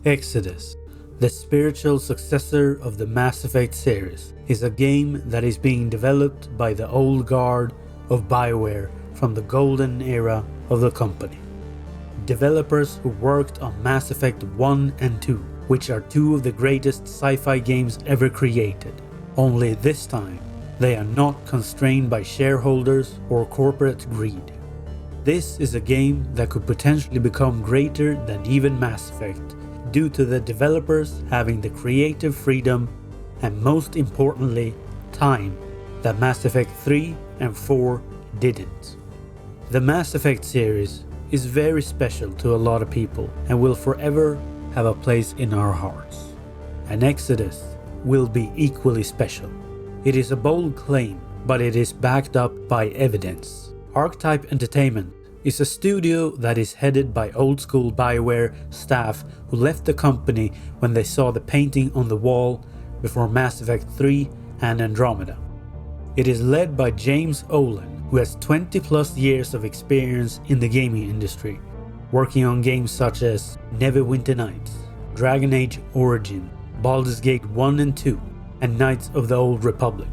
Exodus, the spiritual successor of the Mass Effect series, is a game that is being developed by the old guard of BioWare from the golden era of the company. Developers who worked on Mass Effect 1 and 2, which are two of the greatest sci-fi games ever created. Only this time, they are not constrained by shareholders or corporate greed. This is a game that could potentially become greater than even Mass Effect, due to the developers having the creative freedom and, most importantly, time that Mass Effect 3 and 4 didn't. The Mass Effect series is very special to a lot of people and will forever have a place in our hearts. And Exodus will be equally special. It is a bold claim, but it is backed up by evidence. Arketype Entertainment is a studio that is headed by old school BioWare staff who left the company when they saw the painting on the wall before Mass Effect 3 and Andromeda. It is led by James Ohlen, who has 20 plus years of experience in the gaming industry, working on games such as Neverwinter Nights, Dragon Age Origin, Baldur's Gate 1 and 2, and Knights of the Old Republic.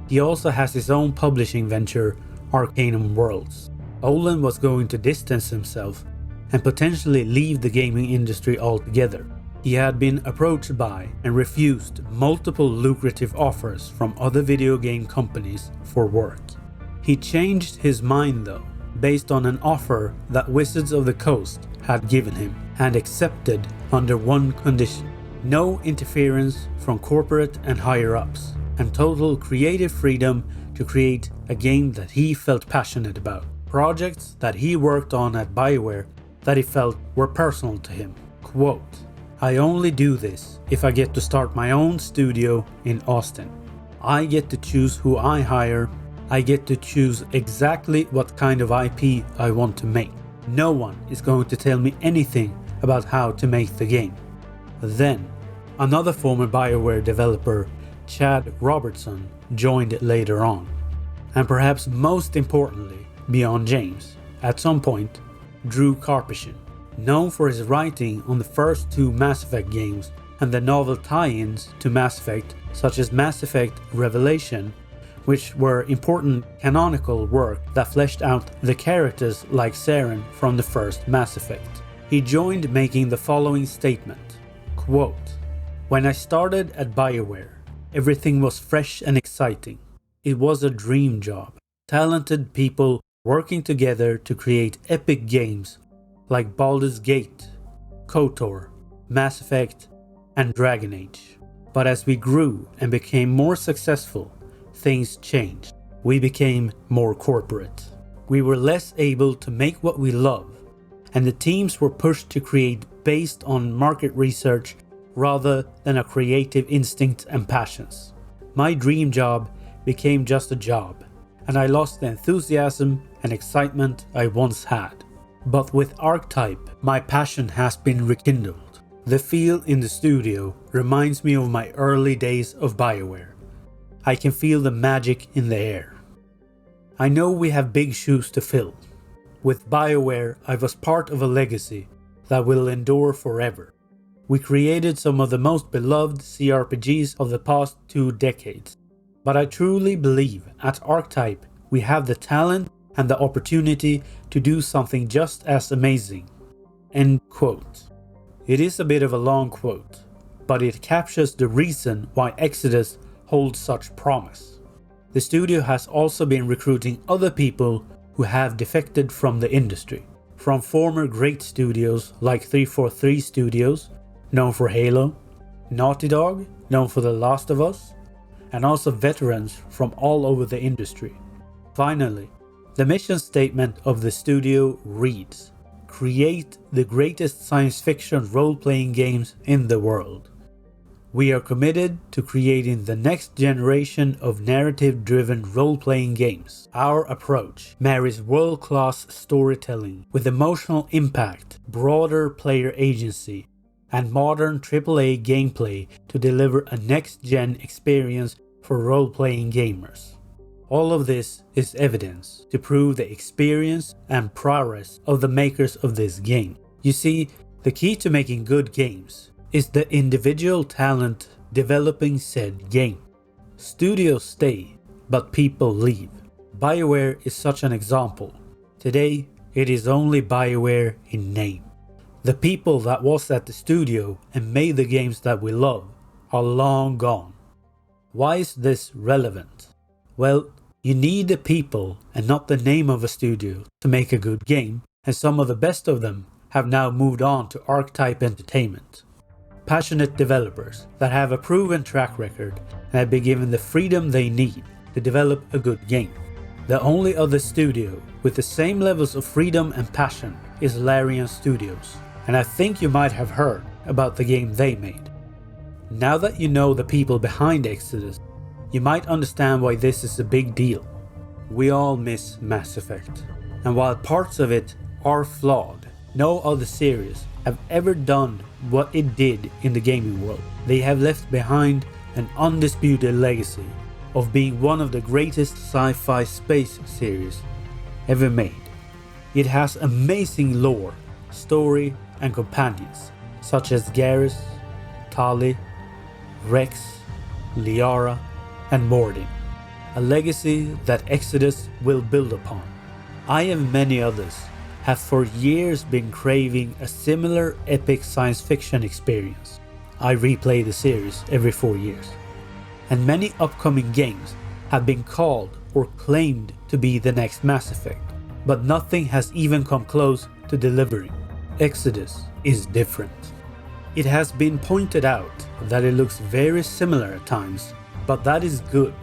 He also has his own publishing venture, Arcanum Worlds. Ohlen was going to distance himself and potentially leave the gaming industry altogether. He had been approached by and refused multiple lucrative offers from other video game companies for work. He changed his mind though, based on an offer that Wizards of the Coast had given him, and accepted under one condition: no interference from corporate and higher-ups, and total creative freedom to create a game that he felt passionate about. Projects that he worked on at BioWare that he felt were personal to him. Quote, "I only do this if I get to start my own studio in Austin. I get to choose who I hire. I get to choose exactly what kind of IP I want to make. No one is going to tell me anything about how to make the game." Then, another former BioWare developer, Chad Robertson, joined later on. And perhaps most importantly, beyond James, at some point, Drew Karpyshyn, known for his writing on the first two Mass Effect games and the novel tie-ins to Mass Effect, such as Mass Effect Revelation, which were important canonical work that fleshed out the characters like Saren from the first Mass Effect. He joined making the following statement, quote, "When I started at BioWare, everything was fresh and exciting. It was a dream job. Talented people working together to create epic games like Baldur's Gate, KOTOR, Mass Effect, and Dragon Age. But as we grew and became more successful, things changed. We became more corporate. We were less able to make what we love, and the teams were pushed to create based on market research rather than a creative instinct and passions. My dream job became just a job, and I lost the enthusiasm and excitement I once had. But with Arketype, my passion has been rekindled. The feel in the studio reminds me of my early days of BioWare. I can feel the magic in the air. I know we have big shoes to fill. With BioWare, I was part of a legacy that will endure forever. We created some of the most beloved CRPGs of the past 2 decades. But I truly believe at Arketype we have the talent and the opportunity to do something just as amazing." End quote. It is a bit of a long quote, but it captures the reason why Exodus holds such promise. The studio has also been recruiting other people who have defected from the industry, from former great studios like 343 Studios, known for Halo, Naughty Dog, known for The Last of Us, and also veterans from all over the industry. Finally, the mission statement of the studio reads, "Create the greatest science fiction role-playing games in the world. We are committed to creating the next generation of narrative-driven role-playing games. Our approach marries world-class storytelling with emotional impact, broader player agency, and modern AAA gameplay to deliver a next-gen experience for role-playing gamers." All of this is evidence to prove the experience and prowess of the makers of this game. You see, The key to making good games is the individual talent developing said game. Studios stay, but people leave. BioWare is such an example. Today, it is only BioWare in name. The people that was at the studio and made the games that we love are long gone. Why is this relevant? Well, you need the people and not the name of a studio to make a good game, and some of the best of them have now moved on to Arketype Entertainment. Passionate developers that have a proven track record and have been given the freedom they need to develop a good game. The only other studio with the same levels of freedom and passion is Larian Studios, and I think you might have heard about the game they made. Now that you know the people behind Exodus, you might understand why this is a big deal. We all miss Mass Effect, and while parts of it are flawed, no other series have ever done what it did in the gaming world. They have left behind an undisputed legacy of being one of the greatest sci-fi space series ever made. It has amazing lore, story and companions such as Garrus, Tali, Rex, Liara and Mordin. A legacy that Exodus will build upon. I and many others have for years been craving a similar epic science fiction experience. I replay the series every 4 years. And many upcoming games have been called or claimed to be the next Mass Effect, but nothing has even come close to delivering. Exodus is different. It has been pointed out that it looks very similar at times, but that is good.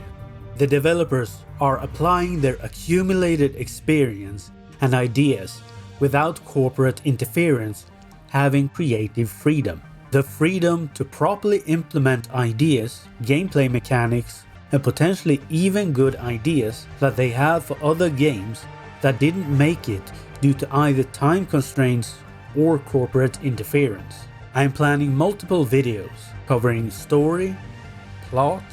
The developers are applying their accumulated experience and ideas without corporate interference, having creative freedom. The freedom to properly implement ideas, gameplay mechanics, and potentially even good ideas that they had for other games that didn't make it due to either time constraints or corporate interference. I am planning multiple videos covering story, plot,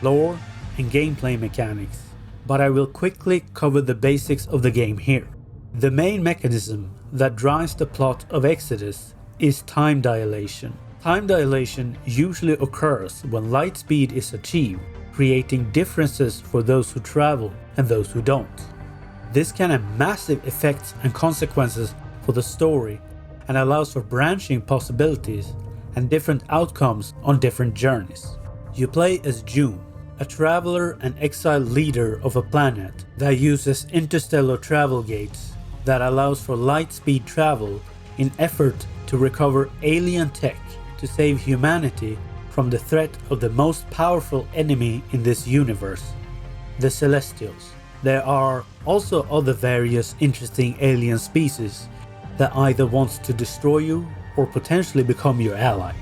lore, and gameplay mechanics, but I will quickly cover the basics of the game here. The main mechanism that drives the plot of Exodus is time dilation. Time dilation usually occurs when light speed is achieved, creating differences for those who travel and those who don't. This can have massive effects and consequences for the story and allows for branching possibilities and different outcomes on different journeys. You play as June, a traveler and exiled leader of a planet that uses interstellar travel gates that allows for light speed travel in effort to recover alien tech to save humanity from the threat of the most powerful enemy in this universe, the Celestials. There are also other various interesting alien species that either wants to destroy you or potentially become your ally.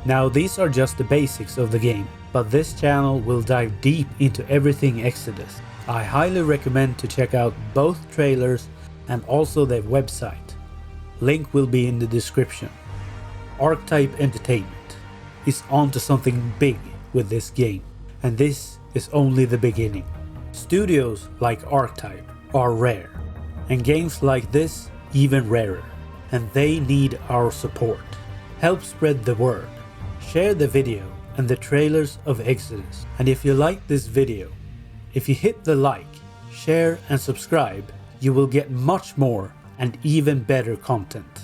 Now these are just the basics of the game, but this channel will dive deep into everything Exodus. I highly recommend to check out both trailers and also their website. Link will be in the description. Arketype Entertainment is onto something big with this game, and this is only the beginning. Studios like Arketype are rare, and games like this even rarer, and they need our support. Help spread the word. Share the video and the trailers of Exodus, and if you like this video, if you hit the like, share and subscribe, you will get much more and even better content.